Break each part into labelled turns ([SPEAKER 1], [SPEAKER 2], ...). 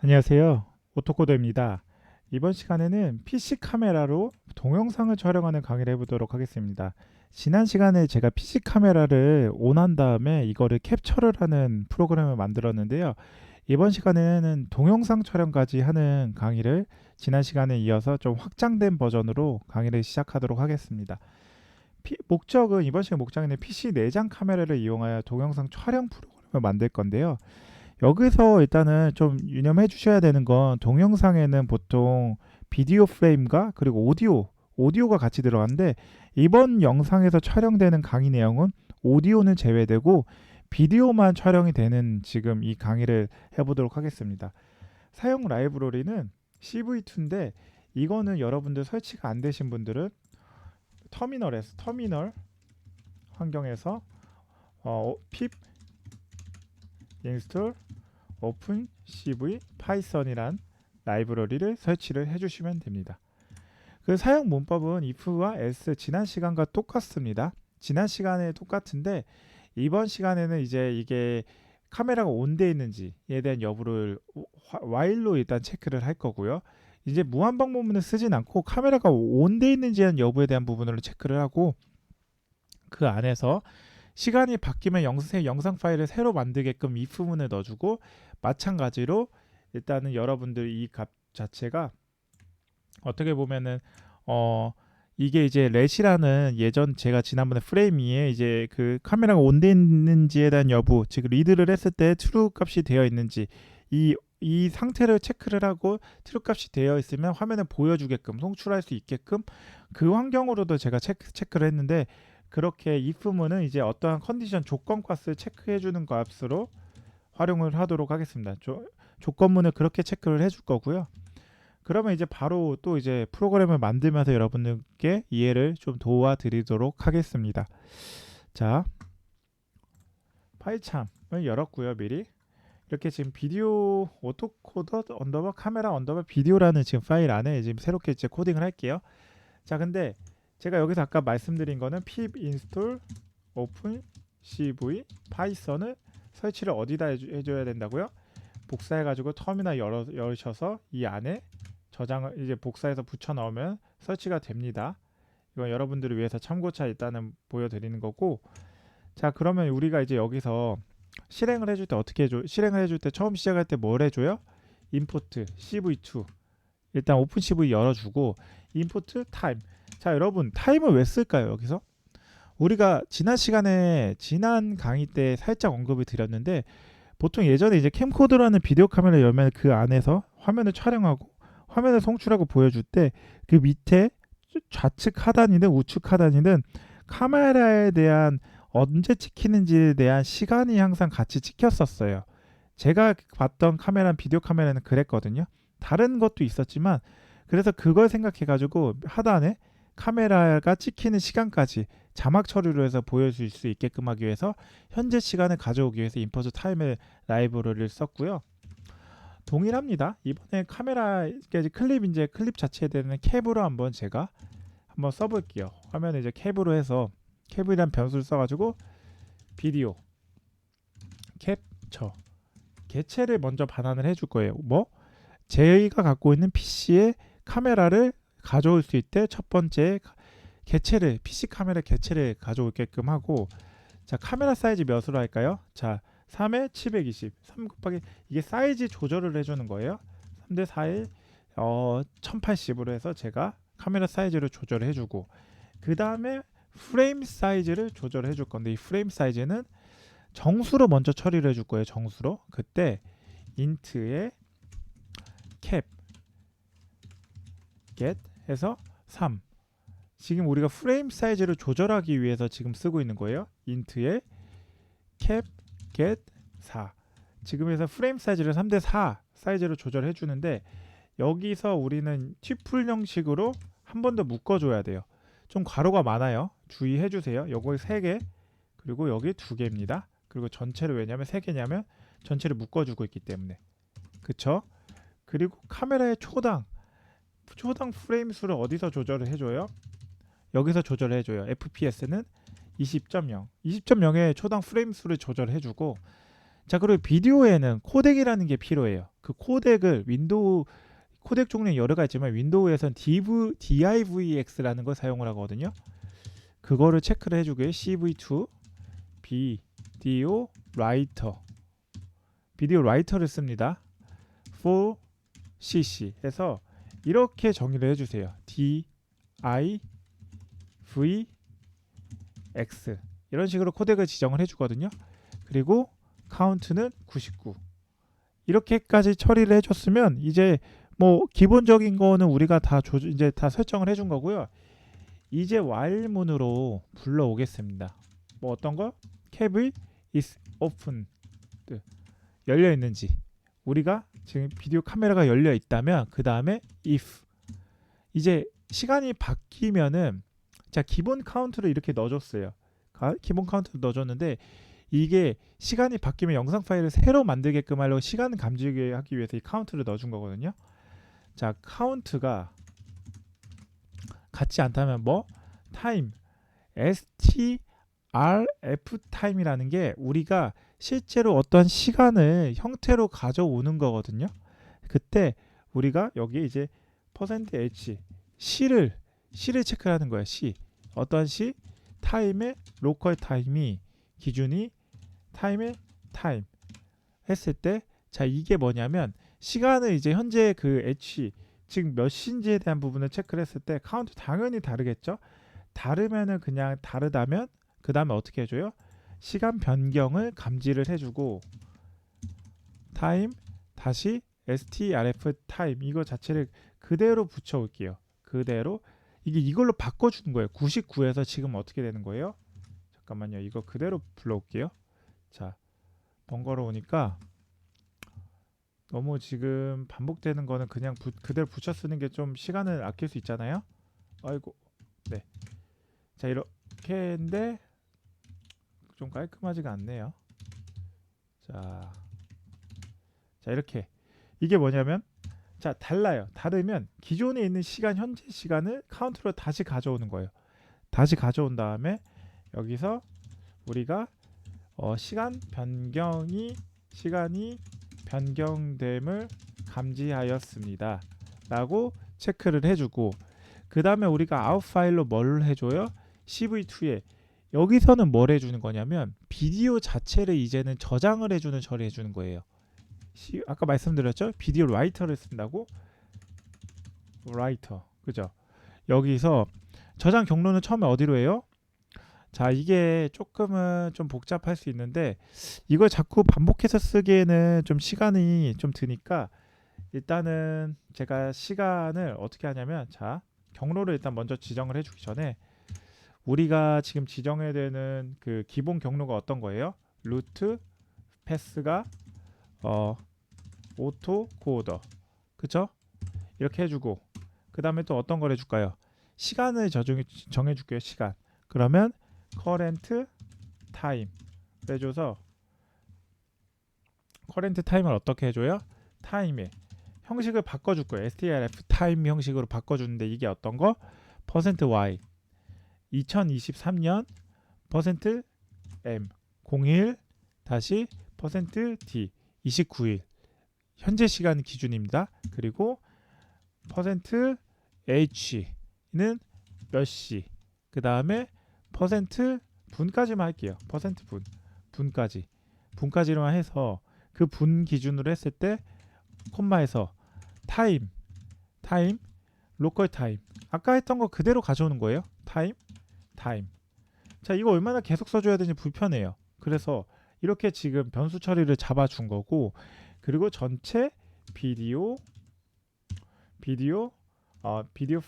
[SPEAKER 1] 안녕하세요. 오토코드입니다. 이번 시간에는 PC 카메라로 동영상을 촬영하는 강의를 해보도록 하겠습니다. 지난 시간에 제가 PC 카메라를 온한 다음에 이거를 캡처를 하는 프로그램을 만들었는데요. 이번 시간에는 동영상 촬영까지 하는 강의를 지난 시간에 이어서 좀 확장된 버전으로 강의를 시작하도록 하겠습니다. 목적은 이번 시간 목적에는 PC 내장 카메라를 이용하여 동영상 촬영 프로그램을 만들 건데요. 여기서 일단은 좀 유념해 주셔야 되는 건 동영상에는 보통 비디오 프레임과 그리고 오디오가 같이 들어가는데 이번 영상에서 촬영되는 강의 내용은 오디오는 제외되고 비디오만 촬영이 되는 지금 이 강의를 해보도록 하겠습니다. 사용 라이브러리는 CV2인데 이거는 여러분들 설치가 안 되신 분들은 터미널 환경에서 pip install 오픈 CV 파이썬이란 라이브러리를 설치를 해주시면 됩니다. 그 사용 문법은 if와 else 지난 시간과 똑같습니다. 지난 시간에 똑같은데 이번 시간에는 이제 이게 카메라가 온돼 있는지에 대한 여부를 while로 일단 체크를 할 거고요. 이제 무한 방법문을 쓰진 않고 카메라가 온돼 있는지에 대한 여부에 대한 부분으로 체크를 하고 그 안에서 시간이 바뀌면 영상 파일을 새로 만들게끔 if문을 넣어주고 마찬가지로 일단은 여러분들 이 값 자체가 어떻게 보면은 이게 이제 렛이라는 예전 제가 지난번에 프레임 2에 이제 그 카메라가 온돼 있는지에 대한 여부 즉 리드를 했을 때 true 값이 되어 있는지 이 상태를 체크를 하고 true 값이 되어 있으면 화면을 보여주게끔 송출할 수 있게끔 그 환경으로도 제가 체크를 했는데 그렇게 if문은 이제 어떠한 컨디션 조건 값을 체크해 주는 값으로 활용을 하도록 하겠습니다. 조건문을 그렇게 체크를 해줄 거고요. 그러면 이제 바로 또 이제 프로그램을 만들면서 여러분들께 이해를 좀 도와드리도록 하겠습니다. 자, 파이참을 열었고요. 미리 이렇게 지금 비디오 오토코더 언더바 카메라 언더바 비디오라는 지금 파일 안에 지금 새롭게 이제 코딩을 할게요. 자, 근데 제가 여기서 아까 말씀드린 거는 pip install open cv 파이썬을 설치를 어디다 해줘야 된다고요? 복사해가지고 터미널 열으셔서 이 안에 저장을 이제 복사해서 붙여 넣으면 설치가 됩니다. 이건 여러분들을 위해서 참고차 일단은 보여드리는 거고, 자 그러면 우리가 이제 여기서 실행을 해줄 때 어떻게 해줘? 실행을 해줄 때 처음 시작할 때 뭘 해줘요? 임포트 cv2 일단 오픈 cv 열어주고 임포트 타임. 자 여러분 타임을 왜 쓸까요? 여기서 우리가 지난 시간에 지난 강의 때 살짝 언급을 드렸는데 보통 예전에 이제 캠코더라는 비디오 카메라 열면 그 안에서 화면을 촬영하고 화면을 송출하고 보여줄 때 그 밑에 좌측 하단이든 우측 하단이든 카메라에 대한 언제 찍히는지에 대한 시간이 항상 같이 찍혔었어요. 제가 봤던 카메라는 비디오 카메라는 그랬거든요. 다른 것도 있었지만 그래서 그걸 생각해 가지고 하단에 카메라가 찍히는 시간까지 자막 처리로 해서 보여줄 수 있게끔 하기 위해서 현재 시간을 가져오기 위해서 임포트 타임을 라이브러리를 썼고요. 동일합니다. 이번에 카메라까지 클립 자체에 대한 캡으로 한번 제가 한번 써볼게요. 화면에 이제 캡으로 해서 캡이란 변수를 써가지고 비디오 캡처 개체를 먼저 반환을 해줄 거예요. 뭐 저희가 갖고 있는 PC의 카메라를 가져올 수 있대 첫 번째 개체를 PC 카메라 개체를 가져오게끔 하고 자 카메라 사이즈 몇으로 할까요? 자 3에 720 3 곱하기 이게 사이즈 조절을 해주는 거예요. 3대 4에 1080으로 해서 제가 카메라 사이즈를 조절을 해주고 그 다음에 프레임 사이즈를 조절해 줄 건데 이 프레임 사이즈는 정수로 먼저 처리를 해줄 거예요. 정수로 그때 int에 cap get 해서 3 지금 우리가 프레임 사이즈를 조절하기 위해서 지금 쓰고 있는 거예요. int에 cap get 4 지금에서 프레임 사이즈를 3대 4 사이즈로 조절해 주는데 여기서 우리는 튜플 형식으로 한 번 더 묶어줘야 돼요. 좀 괄호가 많아요. 주의해 주세요. 요거 3개 그리고 여기 2개입니다. 그리고 전체를 왜냐면 3개냐면 전체를 묶어주고 있기 때문에 그쵸? 그리고 카메라의 초당 프레임 수를 어디서 조절을 해줘요? 여기서 조절을 해줘요. FPS는 20.0에 초당 프레임 수를 조절해주고 자, 그리고 비디오에는 코덱이라는 게 필요해요. 그 코덱을 윈도우 코덱 종류는 여러 가지 있지만 윈도우에선 DIVX라는 걸 사용을 하거든요. 그거를 체크를 해주고요. CV2 비디오 라이터를 씁니다. for cc 해서 이렇게 정의를 해주세요. DIVX 이런 식으로 코덱을 지정을 해주거든요. 그리고 카운트는 99 이렇게까지 처리를 해줬으면 이제 뭐 기본적인 거는 우리가 이제 다 설정을 해준 거고요. 이제 while문으로 불러오겠습니다. 뭐 어떤 거? cable is open 열려 있는지 우리가 지금 비디오 카메라가 열려 있다면 그 다음에 if 이제 시간이 바뀌면은 자 기본 카운트를 이렇게 넣어줬어요. 기본 카운트를 넣어줬는데 이게 시간이 바뀌면 영상 파일을 새로 만들게끔 하려고 시간 감지하기 위해서 이 카운트를 넣어준 거거든요. 자 카운트가 같지 않다면 뭐 타임 strf 타임이라는 게 우리가 실제로 어떤 시간을 형태로 가져오는 거거든요. 그때 우리가 여기 이제 %h c를 체크하는 거야. c 어떤 c 타임의 로컬 타임이 기준이 타임의 타임 했을 때 자 이게 뭐냐면 시간을 이제 현재 그 h 지금 몇 시인지에 대한 부분을 체크를 했을 때 카운트 당연히 다르겠죠. 다르면은 그냥 다르다면 그 다음에 어떻게 해줘요? 시간 변경을 감지를 해주고 타임 다시 strf 타임 이거 자체를 그대로 붙여올게요. 그대로 이게 이걸로 바꿔주는 거예요. 99에서 지금 어떻게 되는 거예요? 잠깐만요. 이거 그대로 불러올게요. 자 번거로우니까 너무 지금 반복되는 거는 그냥 그대로 붙여 쓰는 게 좀 시간을 아낄 수 있잖아요. 아이고 네. 자 이렇게 했는데 좀 깔끔하지가 않네요. 자 이렇게 이게 뭐냐면 자 달라요. 다르면 기존에 있는 시간 현재 시간을 카운트로 다시 가져오는 거예요. 다시 가져온 다음에 여기서 우리가 시간이 변경됨을 감지하였습니다 라고 체크를 해주고 그 다음에 우리가 아웃 파일로 뭘 해줘요? CV2에 여기서는 뭘 해주는 거냐면 비디오 자체를 이제는 저장을 해주는 처리 해주는 거예요. 아까 말씀드렸죠? 비디오 라이터를 쓴다고? 라이터 그죠? 여기서 저장 경로는 처음에 어디로 해요? 자 이게 조금은 좀 복잡할 수 있는데 이걸 자꾸 반복해서 쓰기에는 좀 시간이 좀 드니까 일단은 제가 시간을 어떻게 하냐면 자 경로를 일단 먼저 지정을 해주기 전에 우리가 지금 지정해야 되는 그 기본 경로가 어떤 거예요? 루트 패스가 오토 코더 그쵸? 이렇게 해주고 그 다음에 또 어떤 걸 해줄까요? 시간을 정해줄게요. 시간 그러면 current time 해줘서 current time을 어떻게 해줘요? 타임의 형식을 바꿔줄 거예요. strf 타임 형식으로 바꿔주는데 이게 어떤 거? %y 2023년 %m 01 다시 %d 29일 현재 시간 기준입니다. 그리고 %h는 몇 시 그 다음에 %분까지만 할게요. 분까지로만 해서 그 분 기준으로 했을 때 콤마에서 타임 로컬 타임 아까 했던 거 그대로 가져오는 거예요. 타임 자 이거 얼마나 계속 써줘야 되는지 불편해요. 그래서 이렇게 지금 변수 처리를 잡아준 거고 그리고 전체 비디오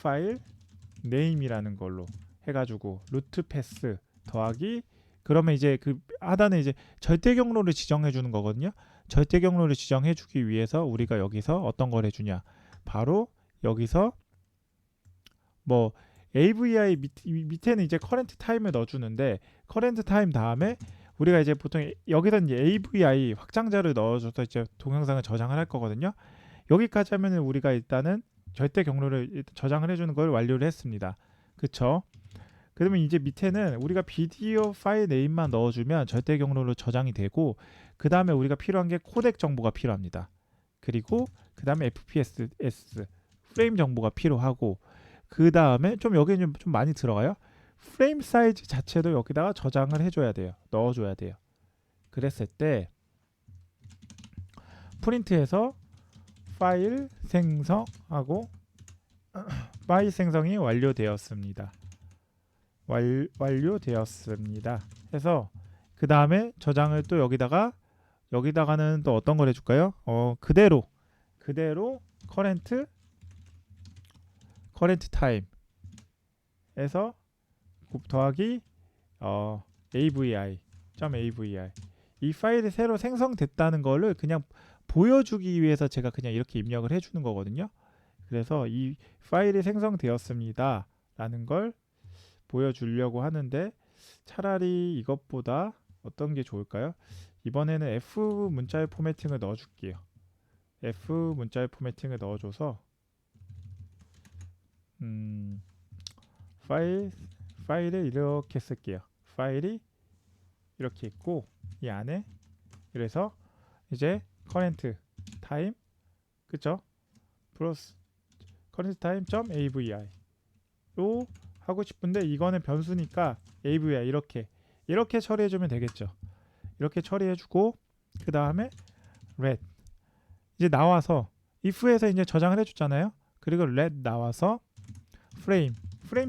[SPEAKER 1] 파일 네임이라는 걸로 해가지고 루트 패스 더하기 그러면 이제 그 하단에 이제 절대 경로를 지정해 주는 거거든요. 절대 경로를 지정해 주기 위해서 우리가 여기서 어떤 걸 해주냐 바로 여기서 뭐 AVI 밑에는 이제 커런트 타임을 넣어주는데 커런트 타임 다음에 우리가 이제 보통 여기서 이제 AVI 확장자를 넣어줘서 이제 동영상을 저장을 할 거거든요. 여기까지 하면은 우리가 일단은 절대 경로를 저장을 해주는 걸 완료를 했습니다. 그쵸? 그러면 이제 밑에는 우리가 비디오 파일 네임만 넣어주면 절대 경로로 저장이 되고 그 다음에 우리가 필요한 게 코덱 정보가 필요합니다. 그리고 그 다음에 FPS 프레임 정보가 필요하고, 그 다음에 좀 여기는 좀 많이 들어가요. 프레임 사이즈 자체도 여기다가 저장을 해줘야 돼요. 넣어줘야 돼요. 그랬을 때 프린트해서 파일 생성하고 파일 생성이 완료되었습니다. 완료되었습니다. 해서 그 다음에 저장을 또 여기다가는 또 어떤 걸 해줄까요? 그대로 커렌트 타임에서 더하기 avi 이 파일이 새로 생성됐다는 거를 그냥 보여주기 위해서 제가 그냥 이렇게 입력을 해주는 거거든요. 그래서 이 파일이 생성되었습니다 라는 걸 보여주려고 하는데, 차라리 이것보다 어떤 게 좋을까요? 이번에는 F 문자의 포매팅을 넣어줄게요. F 문자의 포매팅을 넣어줘서 파일을 이렇게 쓸게요. 파일이 이렇게 있고 이 안에, 그래서 이제 커렌트 타임, 그쵸? 플러스 커렌트 타임 점 avi로 하고 싶은데, 이거는 변수니까 avi 이렇게 처리해주면 되겠죠. 이렇게 처리해주고, 그 다음에 let 이제 나와서 if에서 이제 저장을 해줬잖아요. 그리고 let 나와서 프레임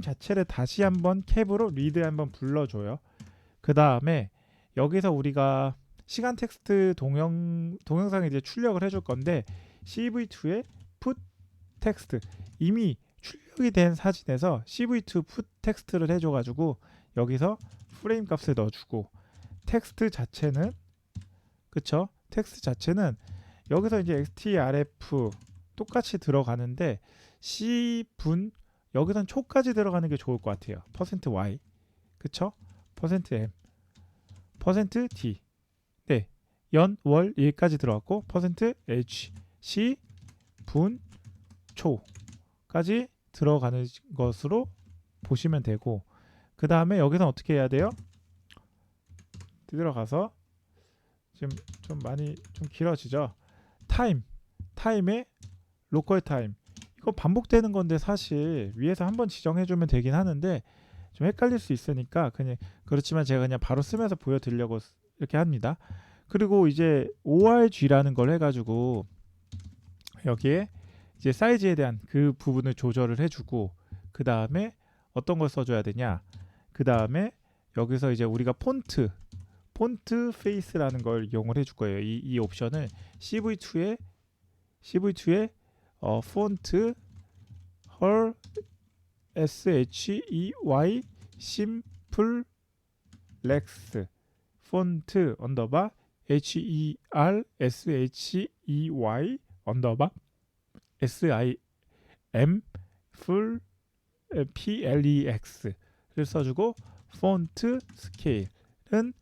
[SPEAKER 1] 자체를 다시 한번 캡으로 리드 한번 불러줘요. 그 다음에 여기서 우리가 시간 텍스트 동영상에 이제 출력을 해줄 건데, CV2에 put 텍스트, 이미 출력이 된 사진에서 CV2 put 텍스트를 해줘가지고 여기서 프레임 값을 넣어주고, 텍스트 자체는 그쵸? 텍스트 자체는 여기서 이제 xtrf 똑같이 들어가는데, c분 여기선 초까지 들어가는 게 좋을 것 같아요. %y 그쵸? %m %d 네, 연, 월, 일까지 들어갔고 %h 시, 분, 초까지 들어가는 것으로 보시면 되고, 그 다음에 여기서 어떻게 해야 돼요? 들어가서 지금 좀 많이 좀 길어지죠. 타임에 로컬 타임, 이거 반복되는 건데 사실 위에서 한번 지정해주면 되긴 하는데 좀 헷갈릴 수 있으니까 그냥, 그렇지만 제가 그냥 바로 쓰면서 보여드리려고 이렇게 합니다. 그리고 이제 org라는 걸 해가지고 여기에 이제 사이즈에 대한 그 부분을 조절을 해주고, 그 다음에 어떤 걸 써줘야 되냐, 그 다음에 여기서 이제 우리가 폰트 페이스라는 걸 이용을 해줄 거예요. 이 옵션을 CV2에 폰트 헐 shey 심플 렉스 폰트 언더바 hershey 언더바 sim 풀 plex를 써주고, 폰트 스케일은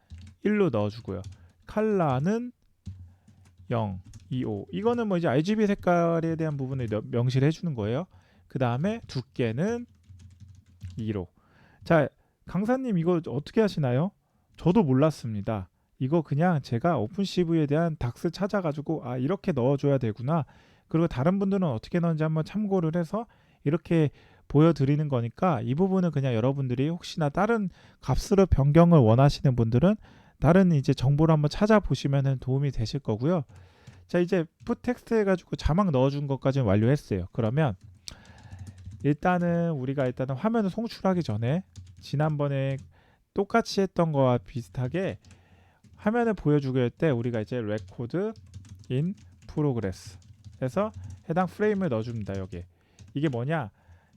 [SPEAKER 1] 1로 넣어주고요. 컬러는 0, 25. 이거는 뭐 이제 RGB 색깔에 대한 부분을 명시를 해주는 거예요. 그 다음에 두께는 2로. 자, 강사님 이거 어떻게 하시나요? 저도 몰랐습니다. 이거 그냥 제가 오픈CV에 대한 닥스 찾아가지고 이렇게 넣어줘야 되구나. 그리고 다른 분들은 어떻게 넣는지 한번 참고를 해서 이렇게 보여드리는 거니까, 이 부분은 그냥 여러분들이 혹시나 다른 값으로 변경을 원하시는 분들은 다른 이제 정보를 한번 찾아보시면 도움이 되실 거고요. 자, 이제 put 텍스트 해가지고 자막 넣어준 것까지는 완료했어요. 그러면 일단은 우리가 화면을 송출하기 전에 지난번에 똑같이 했던 거와 비슷하게 화면을 보여주게 할 때 우리가 이제 record in progress 해서 해당 프레임을 넣어줍니다. 여기 이게 뭐냐,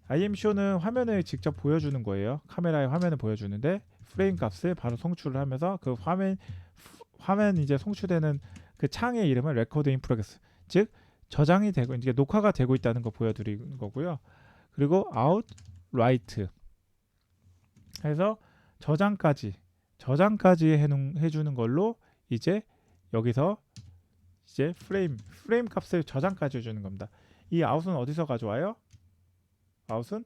[SPEAKER 1] IMShow는 화면을 직접 보여주는 거예요. 카메라에 화면을 보여주는데 프레임 값을 바로 송출을 하면서 그 화면 이제 송출되는 그 창의 이름을 record in progress, 즉 저장이 되고 이제 녹화가 되고 있다는 거 보여드리는 거고요. 그리고 out write 해서 저장까지 해주는 걸로 이제 여기서 이제 프레임 값을 저장까지 해주는 겁니다. 이 out은 어디서 가져와요? out은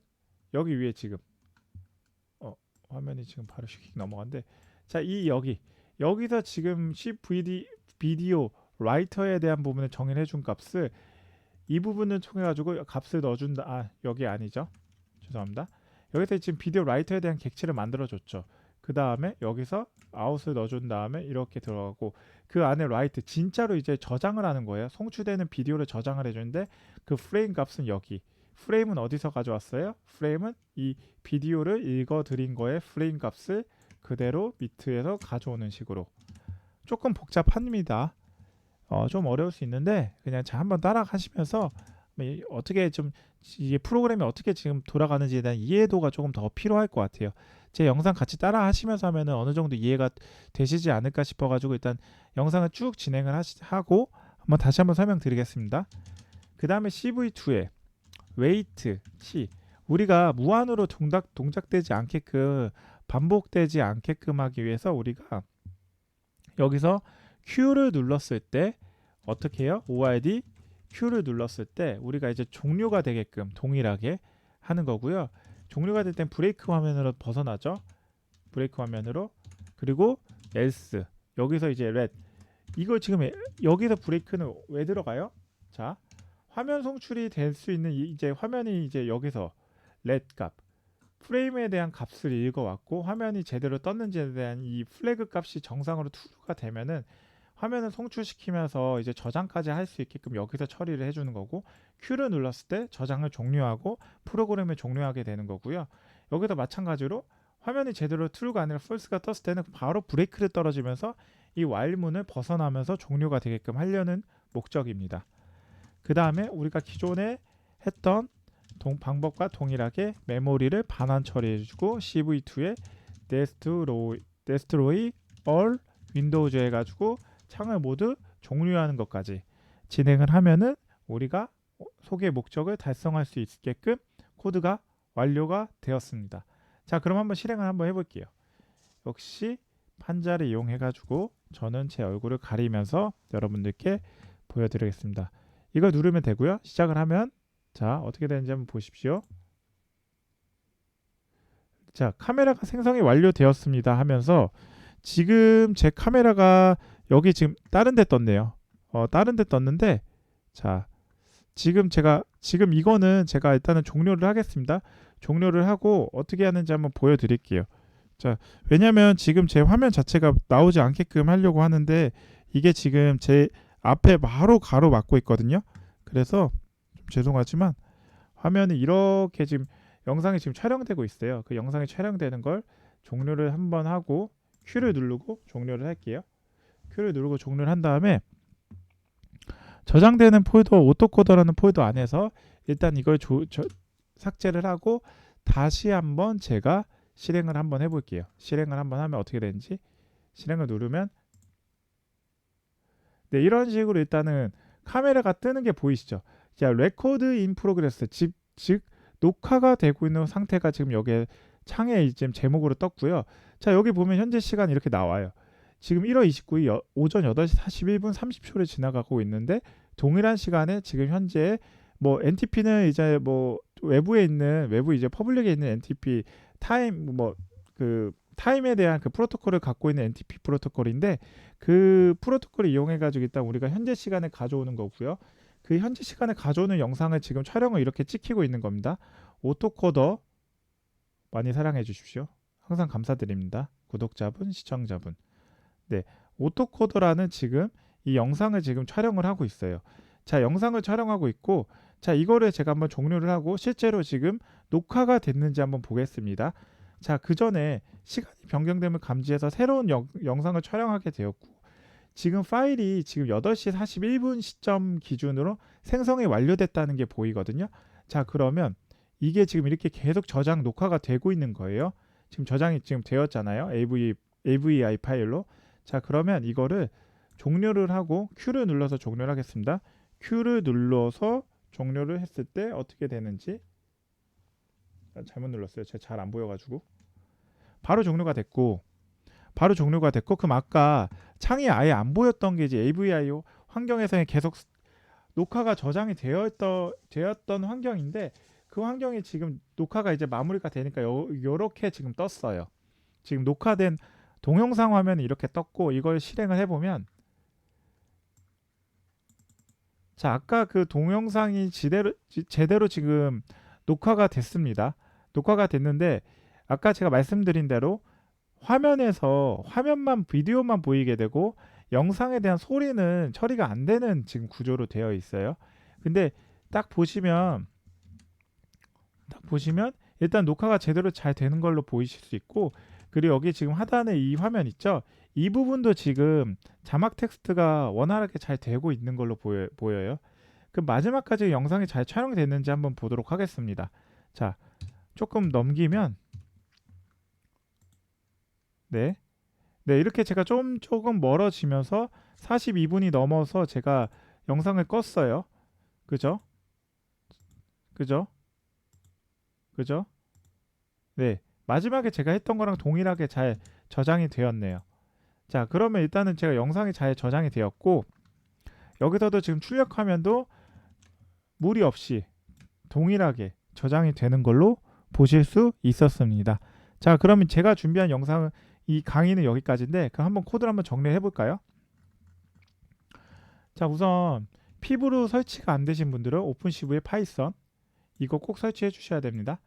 [SPEAKER 1] 여기 위에 지금 화면이 지금 바로 휙 넘어간데, 자, 여기서 지금 CVD 비디오 라이터에 대한 부분을 정의를 해준 값을 이 부분을 통해 가지고 값을 넣어준다. 여기 아니죠. 죄송합니다. 여기서 지금 비디오 라이터에 대한 객체를 만들어 줬죠. 그 다음에 여기서 아웃을 넣어준 다음에 이렇게 들어가고 그 안에 라이트 진짜로 이제 저장을 하는 거예요. 송출되는 비디오를 저장을 해주는데 그 프레임 값은 여기. 프레임은 어디서 가져왔어요? 프레임은 이 비디오를 읽어드린 거에 프레임 값을 그대로 미트에서 가져오는 식으로. 조금 복잡합니다. 좀 어려울 수 있는데 그냥 한번 따라가시면서 어떻게 좀 이게 프로그램이 어떻게 지금 돌아가는지에 대한 이해도가 조금 더 필요할 것 같아요. 제 영상 같이 따라 하시면서 하면은 어느 정도 이해가 되시지 않을까 싶어가지고 일단 영상을 쭉 진행을 하고 다시 한번 설명드리겠습니다. 그 다음에 CV2에 웨이트, 치 우리가 무한으로 동작되지 않게끔 반복되지 않게끔 하기 위해서 우리가 여기서 Q를 눌렀을 때 어떻게 해요? ORD Q를 눌렀을 때 우리가 이제 종료가 되게끔 동일하게 하는 거고요. 종료가 될 땐 브레이크 화면으로 벗어나죠. 브레이크 화면으로. 그리고 else 여기서 이제 red 이거 지금 여기서 브레이크는 왜 들어가요? 자, 화면 송출이 될 수 있는 이제 화면이 이제 여기서 red 값 프레임에 대한 값을 읽어왔고 화면이 제대로 떴는지에 대한 이 플래그 값이 정상으로 true가 되면은 화면을 송출시키면서 이제 저장까지 할 수 있게끔 여기서 처리를 해주는 거고 Q를 눌렀을 때 저장을 종료하고 프로그램을 종료하게 되는 거고요. 여기도 마찬가지로 화면이 제대로 true가 아니라 false가 떴을 때는 바로 브레이크를 떨어지면서 이 while문을 벗어나면서 종료가 되게끔 하려는 목적입니다. 그 다음에 우리가 기존에 했던 방법과 동일하게 메모리를 반환 처리해주고 CV2에 destroy all 윈도우즈 해가지고 창을 모두 종료하는 것까지 진행을 하면은 우리가 소개 목적을 달성할 수 있게끔 코드가 완료가 되었습니다. 자, 그럼 한번 실행을 한번 해볼게요. 역시 판자를 이용해 가지고 저는 제 얼굴을 가리면서 여러분들께 보여드리겠습니다. 이걸 누르면 되고요. 시작을 하면 자, 어떻게 되는지 한번 보십시오. 자, 카메라가 생성이 완료되었습니다 하면서 지금 제 카메라가 여기 지금 다른 데 떴네요. 다른 데 떴는데 자, 지금 이거는 제가 일단은 종료를 하겠습니다. 종료를 하고 어떻게 하는지 한번 보여드릴게요. 자, 왜냐면 지금 제 화면 자체가 나오지 않게끔 하려고 하는데 이게 지금 제 앞에 바로 가로막고 있거든요. 그래서 좀 죄송하지만 화면이 이렇게 지금 영상이 지금 촬영되고 있어요. 그 영상이 촬영되는 걸 종료를 한번 하고 Q를 누르고 종료를 할게요. Q를 누르고 종료를 한 다음에 저장되는 폴더 오토코더라는 폴더 안에서 일단 이걸 삭제를 하고 다시 한번 제가 실행을 한번 해볼게요. 실행을 한번 하면 어떻게 되는지 실행을 누르면 네, 이런 식으로 일단은 카메라가 뜨는 게 보이시죠? 자, 레코드 인 프로그레스 즉 녹화가 되고 있는 상태가 지금 여기에 창에 지금 제목으로 떴고요. 자, 여기 보면 현재 시간 이렇게 나와요. 지금 1월 29일 오전 8시 41분 30초를 지나가고 있는데 동일한 시간에 지금 현재 뭐 NTP는 이제 뭐 외부 이제 퍼블릭에 있는 NTP 타임 그 타임에 대한 그 프로토콜을 갖고 있는 NTP 프로토콜인데 그 프로토콜을 이용해 가지고 일단 우리가 현재 시간에 가져오는 거고요. 그 현재 시간에 가져오는 영상을 지금 촬영을 이렇게 찍히고 있는 겁니다. 오토코더 많이 사랑해 주십시오. 항상 감사드립니다. 구독자분, 시청자분. 네, 오토코더라는 지금 이 영상을 지금 촬영을 하고 있어요. 자, 영상을 촬영하고 있고 자, 이거를 제가 한번 종료를 하고 실제로 지금 녹화가 됐는지 한번 보겠습니다. 자, 그 전에 시간이 변경됨을 감지해서 새로운 영상을 촬영하게 되었고 지금 파일이 지금 8시 41분 시점 기준으로 생성이 완료됐다는 게 보이거든요. 자, 그러면 이게 지금 이렇게 계속 저장 녹화가 되고 있는 거예요. 지금 저장이 지금 되었잖아요. AVI 파일로. 자, 그러면 이거를 종료를 하고 Q를 눌러서 종료를 하겠습니다. Q를 눌러서 종료를 했을 때 어떻게 되는지 잘못 눌렀어요. 제가 잘 안 보여가지고 바로 종료가 됐고 그럼 아까 창이 아예 안 보였던 게 이제 AVIO 환경에서는 계속 녹화가 저장이 되었던 환경인데 그 환경이 지금 녹화가 이제 마무리가 되니까 요렇게 지금 떴어요. 지금 녹화된 동영상 화면이 이렇게 떴고 이걸 실행을 해보면 자, 아까 그 동영상이 제대로 지금 녹화가 됐습니다. 녹화가 됐는데 아까 제가 말씀드린 대로 화면에서 화면만 비디오만 보이게 되고 영상에 대한 소리는 처리가 안 되는 지금 구조로 되어 있어요. 근데 딱 보시면 일단 녹화가 제대로 잘 되는 걸로 보이실 수 있고, 그리고 여기 지금 하단에 이 화면 있죠? 이 부분도 지금 자막 텍스트가 원활하게 잘 되고 있는 걸로 보여요. 그 마지막까지 영상이 잘 촬영됐는지 한번 보도록 하겠습니다. 자, 조금 넘기면 네. 네, 이렇게 제가 조금 멀어지면서 42분이 넘어서 제가 영상을 껐어요. 그죠? 그죠? 그죠? 네. 마지막에 제가 했던 거랑 동일하게 잘 저장이 되었네요. 자, 그러면 일단은 제가 영상이 잘 저장이 되었고, 여기서도 지금 출력 화면도 무리 없이 동일하게 저장이 되는 걸로 보실 수 있었습니다. 자, 그러면 제가 준비한 영상, 이 강의는 여기까지인데, 그럼 한번 코드를 한번 정리해 볼까요? 자, 우선 피부로 설치가 안 되신 분들은 오픈CV에 파이썬 이거 꼭 설치해 주셔야 됩니다.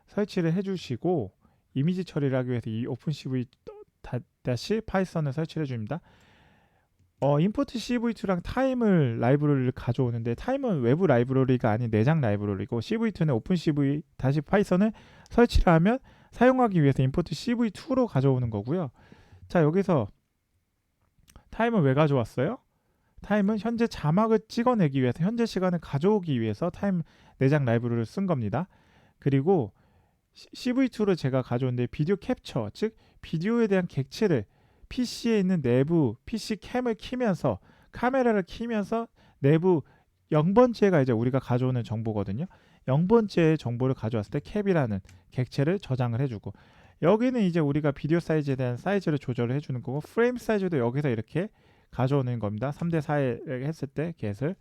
[SPEAKER 1] 설치를 해 주시고 이미지 처리를 하기 위해서 이 오픈CV 다시 파이썬을 설치해 줍니다. 임포트 CV2랑 타임을 라이브러리를 가져오는데, 타임은 외부 라이브러리가 아닌 내장 라이브러리고, CV2는 오픈CV 다시 파이썬을 설치를 하면 사용하기 위해서 임포트 CV2로 가져오는 거고요. 자, 여기서 타임은 왜 가져왔어요? 타임은 현재 자막을 찍어내기 위해서, 현재 시간을 가져오기 위해서 타임 내장 라이브러리를 쓴 겁니다. 그리고 CV2로 제가 가져온데 비디오 캡처, 즉 비디오에 대한 객체를 PC에 있는 내부 PC 캠을 키면서, 카메라를 키면서 내부 0번째가 이제 우리가 가져오는 정보거든요. 0번째 정보를 가져왔을 때 캡이라는 객체를 저장을 해주고, 여기는 이제 우리가 비디오 사이즈에 대한 사이즈를 조절을 해주는 거고, 프레임 사이즈도 여기서 이렇게 가져오는 겁니다. 3대4에 했을 때 get을.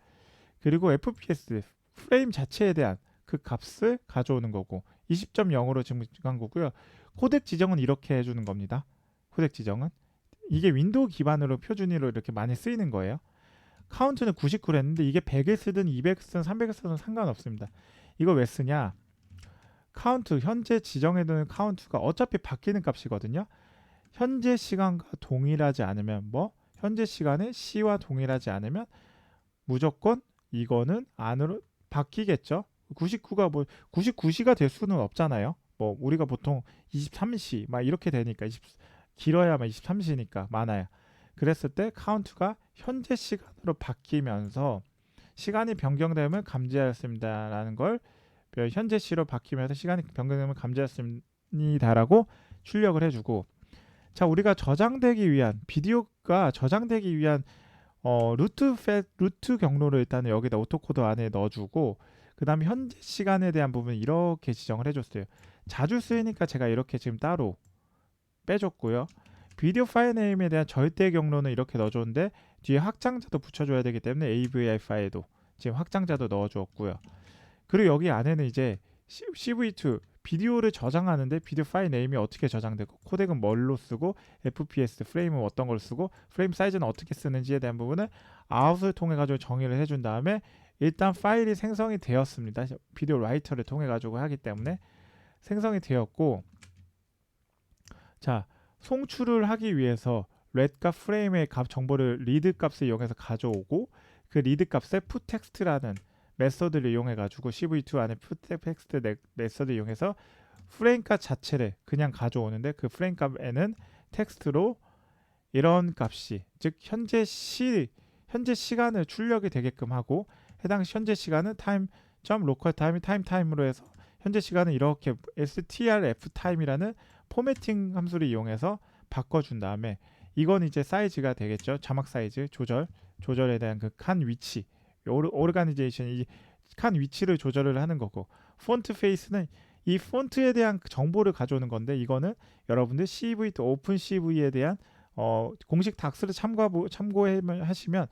[SPEAKER 1] 그리고 FPS 프레임 자체에 대한 그 값을 가져오는 거고, 20.0으로 증가한 거고요. 코덱 지정은 이렇게 해주는 겁니다. 코덱 지정은 이게 윈도우 기반으로 표준으로 이렇게 많이 쓰이는 거예요. 카운트는 99를 했는데 이게 100을 쓰든 200을 쓰든 300을 쓰든 상관없습니다. 이거 왜 쓰냐? 카운트, 현재 지정해두는 카운트가 어차피 바뀌는 값이거든요. 현재 시간과 동일하지 않으면, 현재 시간에 C와 동일하지 않으면 무조건 이거는 안으로 바뀌겠죠. 99가 99시가 될 수는 없잖아요. 우리가 보통 23시 막 이렇게 되니까, 길어야 23시니까 많아요. 그랬을 때 카운트가 현재 시간으로 바뀌면서 시간이 변경되면 감지하였습니다라는 걸, 현재 시로 바뀌면서 시간이 변경되면 감지하였습니다라고 출력을 해주고, 자, 우리가 저장되기 위한, 비디오가 저장되기 위한 루트 경로를 일단 여기다 오토코드 안에 넣어주고, 그 다음에 현재 시간에 대한 부분 이렇게 지정을 해줬어요. 자주 쓰이니까 제가 이렇게 지금 따로 빼줬고요. 비디오 파일 네임에 대한 절대 경로는 이렇게 넣어줬는데, 뒤에 확장자도 붙여줘야 되기 때문에 AVI 파일도 지금 확장자도 넣어주었고요. 그리고 여기 안에는 이제 CV2 비디오를 저장하는데 비디오 파일 네임이 어떻게 저장되고, 코덱은 뭘로 쓰고, FPS 프레임은 어떤 걸 쓰고, 프레임 사이즈는 어떻게 쓰는지에 대한 부분을 아웃을 통해 가지고 정의를 해준 다음에, 일단 파일이 생성이 되었습니다. 비디오 라이터를 통해 가지고 하기 때문에 생성이 되었고, 자, 송출을 하기 위해서 렛과 프레임의 값 정보를 리드 값을 이용해서 가져오고, 그 리드 값에 풋텍스트라는 메서드를 이용해 가지고 CV2 안에 풋텍스트 메서드를 이용해서 프레임 값 자체를 그냥 가져오는데, 그 프레임 값에는 텍스트로 이런 값이, 즉 현재 시간을 출력이 되게끔 하고, 해당 현재 시간은 time.local time 타임으로 해서 현재 시간은 이렇게 strf time이라는 포매팅 함수를 이용해서 바꿔준 다음에, 이건 이제 사이즈가 되겠죠. 자막 사이즈 조절에 대한 그 칸 위치, 오르가니제이션, 이 칸 위치를 조절을 하는 거고, 폰트 페이스는 이 폰트에 대한 정보를 가져오는 건데, 이거는 여러분들 CV 또 오픈 CV에 대한 공식 닥스를 참고하시면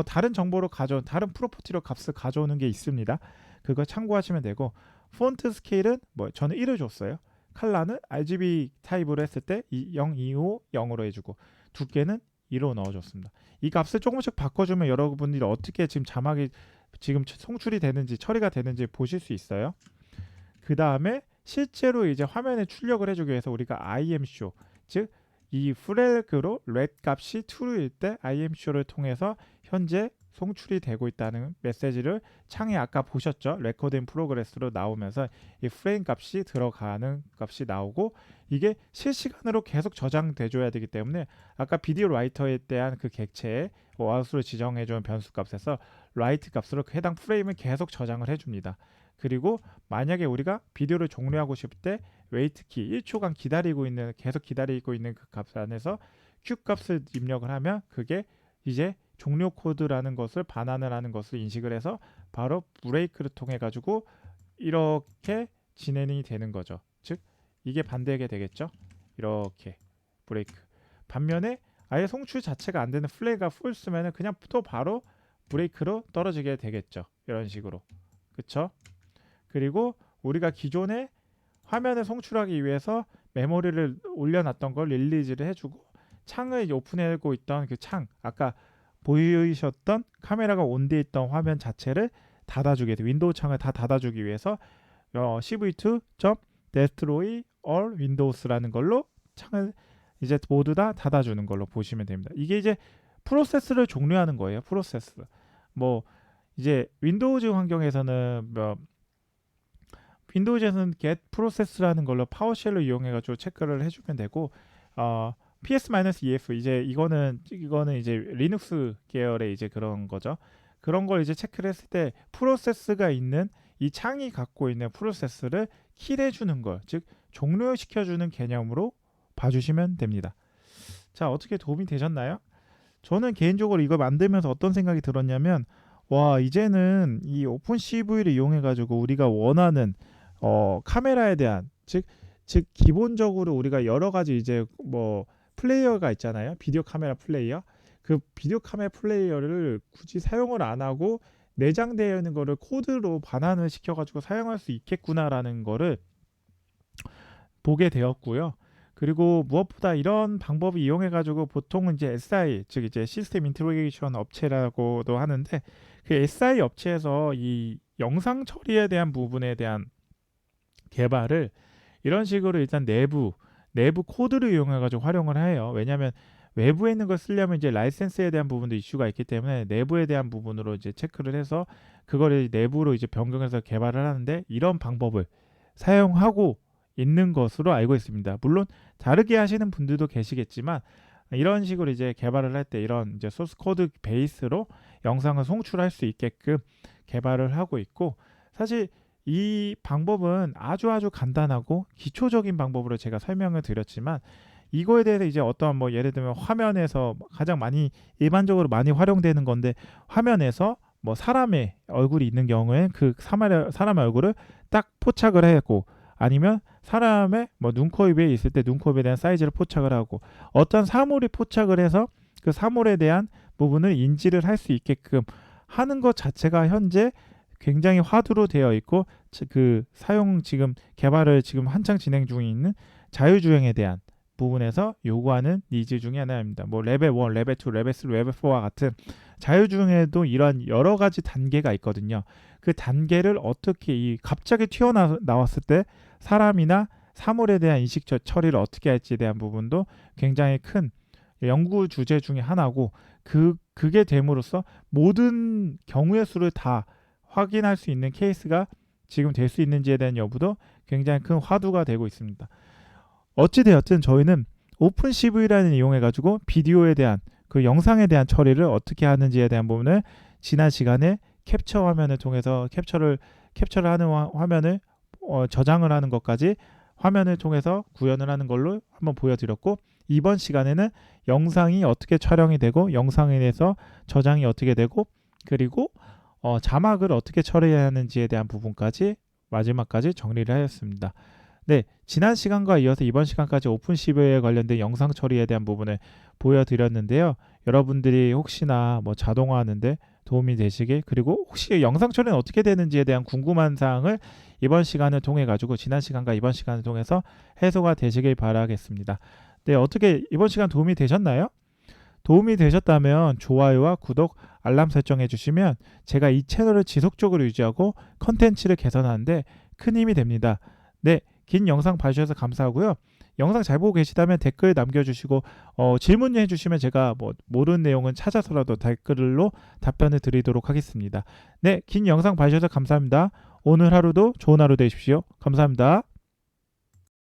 [SPEAKER 1] 다른 정보로 다른 프로퍼티로 값을 가져오는 게 있습니다. 그거 참고하시면 되고, 폰트 스케일은 저는 1을 줬어요. 컬러는 RGB 타입으로 했을 때 0, 2, 5, 0으로 해주고, 두께는 2로 넣어줬습니다. 이 값을 조금씩 바꿔주면 여러분들이 어떻게 지금 자막이 지금 송출이 되는지 처리가 되는지 보실 수 있어요. 그 다음에 실제로 이제 화면에 출력을 해주기 위해서 우리가 IMShow, 즉 이 플래그로 red 값이 true일 때 IMShow를 통해서 현재 송출이 되고 있다는 메시지를 창에 아까 보셨죠? 레코드 인 프로그레스로 나오면서 이 프레임 값이 들어가는 값이 나오고, 이게 실시간으로 계속 저장돼 줘야 되기 때문에 아까 비디오 라이터에 대한 그 객체에 와우스로 지정해 준 변수 값에서 라이트 값으로 그 해당 프레임을 계속 저장을 해 줍니다. 그리고 만약에 우리가 비디오를 종료하고 싶을 때 웨이트 키 1초간 계속 기다리고 있는 그 값 안에서 Q 값을 입력을 하면 그게 이제 종료 코드라는 것을 반환을 하는 것을 인식을 해서 바로 브레이크를 통해 가지고 이렇게 진행이 되는 거죠. 즉 이게 반대게 되겠죠. 이렇게 브레이크. 반면에 아예 송출 자체가 안 되는 플레이가 풀스면은 그냥 또 바로 브레이크로 떨어지게 되겠죠. 이런 식으로. 그쵸? 그리고 우리가 기존에 화면을 송출하기 위해서 메모리를 올려놨던 걸 릴리즈를 해주고, 창을 오픈하고 있던 그 창, 아까 보이셨던 카메라가 온돼 있던 화면 자체를 닫아주게 돼. 윈도우 창을 다 닫아주기 위해서 cv2.destroy all windows라는 걸로 창을 이제 모두 다 닫아주는 걸로 보시면 됩니다. 이게 이제 프로세스를 종료하는 거예요. 프로세스. 뭐 이제 윈도우즈 환경에서는 윈도우즈에서는 get process라는 걸로 파워쉘을 이용해가지고 체크를 해주면 되고, PS-EF 이제 이거는 이제 리눅스 계열의 이제 그런 거죠. 그런 걸 이제 체크를 했을 때 프로세스가 있는 이 창이 갖고 있는 프로세스를 킬해주는 걸, 즉 종료시켜주는 개념으로 봐주시면 됩니다. 자, 어떻게 도움이 되셨나요? 저는 개인적으로 이걸 만들면서 어떤 생각이 들었냐면, 와, 이제는 이 오픈CV를 이용해가지고 우리가 원하는 카메라에 대한 즉 기본적으로 우리가 여러 가지 이제 뭐 플레이어가 있잖아요. 비디오 카메라 플레이어. 그 비디오 카메라 플레이어를 굳이 사용을 안 하고 내장되어 있는 거를 코드로 반환을 시켜가지고 사용할 수 있겠구나라는 거를 보게 되었고요. 그리고 무엇보다 이런 방법을 이용해가지고 보통은 이제 SI, 즉 이제 시스템 인테그레이션 업체라고도 하는데, 그 SI 업체에서 이 영상 처리에 대한 부분에 대한 개발을 이런 식으로 일단 내부 코드를 이용해가지고 활용을 해요. 왜냐하면 외부에 있는 걸 쓰려면 이제 라이센스에 대한 부분도 이슈가 있기 때문에 내부에 대한 부분으로 이제 체크를 해서 그거를 내부로 이제 변경해서 개발을 하는데, 이런 방법을 사용하고 있는 것으로 알고 있습니다. 물론 다르게 하시는 분들도 계시겠지만 이런 식으로 이제 개발을 할 때 이런 이제 소스 코드 베이스로 영상을 송출할 수 있게끔 개발을 하고 있고, 사실 이 방법은 아주 간단하고 기초적인 방법으로 제가 설명을 드렸지만, 이거에 대해서 이제 어떠한 뭐 예를 들면 화면에서 가장 많이 일반적으로 많이 활용되는 건데, 화면에서 뭐 사람의 얼굴이 있는 경우에 그 사람의 얼굴을 딱 포착을 하고, 아니면 사람의 뭐 눈코입에 있을 때 눈코입에 대한 사이즈를 포착을 하고, 어떤 사물이 포착을 해서 그 사물에 대한 부분을 인지를 할 수 있게끔 하는 것 자체가 현재 굉장히 화두로 되어 있고, 그 사용 지금 개발을 지금 한창 진행 중에 있는 자율주행에 대한 부분에서 요구하는 니즈 중에 하나입니다. 뭐 레벨 1, 레벨 2, 레벨 3, 레벨 4와 같은 자율주행에도 이러한 여러 가지 단계가 있거든요. 그 단계를 어떻게 갑자기 튀어나왔을 때 사람이나 사물에 대한 인식 처리를 어떻게 할지에 대한 부분도 굉장히 큰 연구 주제 중에 하나고, 그게 됨으로써 모든 경우의 수를 다 확인할 수 있는 케이스가 지금 될 수 있는지에 대한 여부도 굉장히 큰 화두가 되고 있습니다. 어찌되었든 저희는 오픈CV라는 이용해 가지고 비디오에 대한 그 영상에 대한 처리를 어떻게 하는지에 대한 부분을 지난 시간에 캡처 화면을 통해서 캡처를 하는 화면을 저장을 하는 것까지 화면을 통해서 구현을 하는 걸로 한번 보여드렸고, 이번 시간에는 영상이 어떻게 촬영이 되고 영상에 대해서 저장이 어떻게 되고, 그리고 자막을 어떻게 처리해야 하는지에 대한 부분까지 마지막까지 정리를 하였습니다. 네, 지난 시간과 이어서 이번 시간까지 오픈CV에 관련된 영상 처리에 대한 부분을 보여드렸는데요. 여러분들이 혹시나 뭐 자동화하는데 도움이 되시길, 그리고 혹시 영상 처리는 어떻게 되는지에 대한 궁금한 사항을 이번 시간을 통해 가지고 지난 시간과 이번 시간을 통해서 해소가 되시길 바라겠습니다. 네, 어떻게 이번 시간 도움이 되셨나요? 도움이 되셨다면 좋아요와 구독, 알람 설정해 주시면 제가 이 채널을 지속적으로 유지하고 컨텐츠를 개선하는데 큰 힘이 됩니다. 네, 긴 영상 봐주셔서 감사하고요. 영상 잘 보고 계시다면 댓글 남겨주시고 질문해 주시면 제가 뭐 모르는 내용은 찾아서라도 댓글로 답변을 드리도록 하겠습니다. 네, 긴 영상 봐주셔서 감사합니다. 오늘 하루도 좋은 하루 되십시오. 감사합니다.